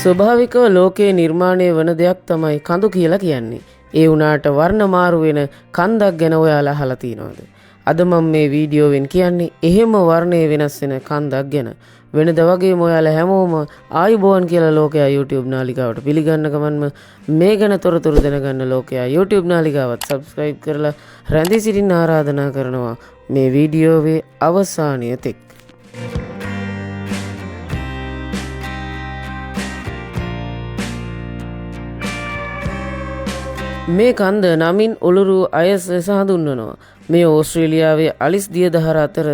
ස්වභාවිකව ලෝකයේ නිර්මාණය වන දෙයක් තමයි කඳු කියලා කියන්නේ. ඒ වුණාට වර්ණ මාරු වෙන කන්දක් ගැන ඔයාලා අහලා තියෙනවද? අද මම මේ වීඩියෝවෙන් කියන්නේ එහෙම වර්ණය වෙනස් වෙන කන්දක් ගැන. වෙනද වගේම ඔයාලා හැමෝම ආයුබෝවන් කියලා ලෝකයා YouTube නාලිකාවට පිළිගන්න ගමන්ම මේ ගැන තොරතුරු දැනගන්න ලෝකයා YouTube නාලිකාවත් subscribe කරලා රැඳී සිටින්න ආරාධනා කරනවා මේ වීඩියෝවේ අවසානය තෙක්. මේ කන්ද නමින් ඔළුරු අයස් ලෙස හඳුන්වනවා. මේ ඕස්ට්‍රේලියාවේ අලිස් දිය දහර අතර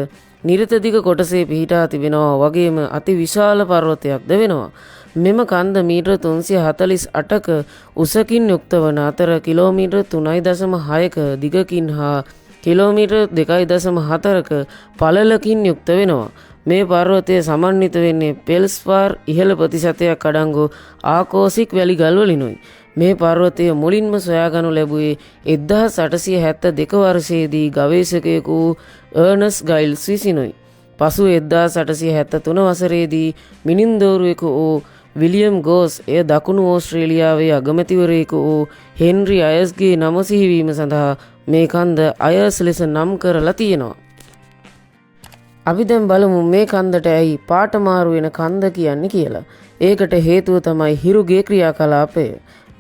නිරිත දිග කොටසේ පිහිටා තිබෙනවා වගේම අති විශාල පර්වතයක්ද වෙනවා. මෙම කන්ද මීටර 348ක උසකින් යුක්ත වන අතර කිලෝමීටර් 3.6ක දිගකින් හා කිලෝමීටර් 2.4ක පළලකින් යුක්ත වෙනවා. මේ පර්වතය සමන්විත වෙන්නේ පෙල්ස්පාර් ඉහළ ප්‍රතිශතයක් අඩංගු ආකෝසික් වැලි ගල් වලිනුයි. මේ පර්වතය මුලින්ම සොයාගනු ලැබුවේ 1872 වර්ෂයේදී ගවේෂකයෙකු අර්නස් ගයිල්ස් විසිනුයි. පසු 1873 වසරේදී මිනින්දෝරුවෙකු වූ විලියම් ගෝස් එය දකුණු ඕස්ට්‍රේලියාවේ අගමැතිවරයෙකු වූ හෙන්රි අයස්ගේ නම සිහිවීම සඳහා මේ කන්ද අයස් ලෙස නම් කරලා තියෙනවා. අපි දැන් බලමු මේ කන්දට ඇයි පාට මාරු වෙන කන්ද කියන්නේ කියලා. ඒකට හේතුව තමයි හිරුගේ ක්‍රියාකලාපය.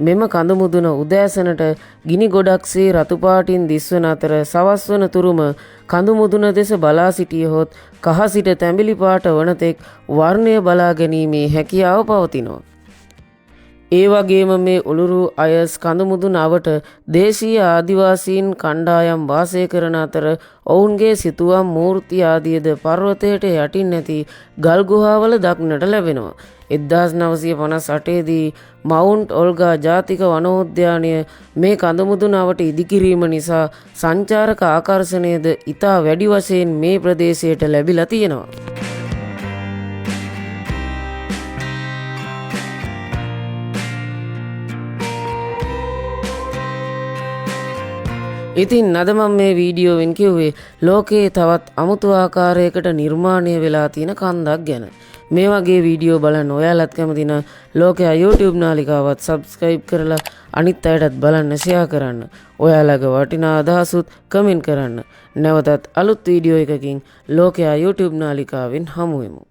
මෙම කඳ මුදුන උදෑසනට ගිනි ගොඩක්සේ රතු පාටින් දිස්වන අතර සවස් වන තුරුම කඳු මුදුන දෙස බලා සිටියහොත් කහ සිට තැඹිලි පාට වනතෙක් වර්ණය බලා ගැනීමේ හැකියාව පවතිනවා. ඒ වගේම මේ ඔළුරු අයස් කඳ මුදුන අවට දේශීය ආදිවාසීන් කණ්ඩායම් වාසය කරන අතර ඔවුන්ගේ සිතුවම් මූර්ති ආදියද පර්වතයට යටින් ඇති ගල් ගුහාවල දක්නට ලැබෙනවා. 1958 දී මවුන්ට් ඔල්ගා ජාතික වනෝද්‍යානය මේ කඳ මුදුන අවට ඉදිකිරීම නිසා සංචාරක ආකර්ෂණයද ඉතා වැඩි වශයෙන් මේ ප්‍රදේශයට ලැබිලා තියෙනවා. ඉතින් අද මම මේ වීඩියෝවෙන් කිව්වේ ලෝකයේ තවත් අමුතු ආකාරයකට නිර්මාණය වෙලා තියෙන කන්දක් ගැන. මේ වගේ වීඩියෝ බලන්න ඔයාලත් කැමති නම් ලෝකයා YouTube නාලිකාවත් subscribe කරලා අනිත් අයටත් බලන්න share කරන්න. ඔයාලගේ වටිනා අදහසුත් කමෙන්ට් කරන්න. නැවතත් අලුත් වීඩියෝ එකකින් ලෝකයා YouTube නාලිකාවෙන් හමු වෙමු.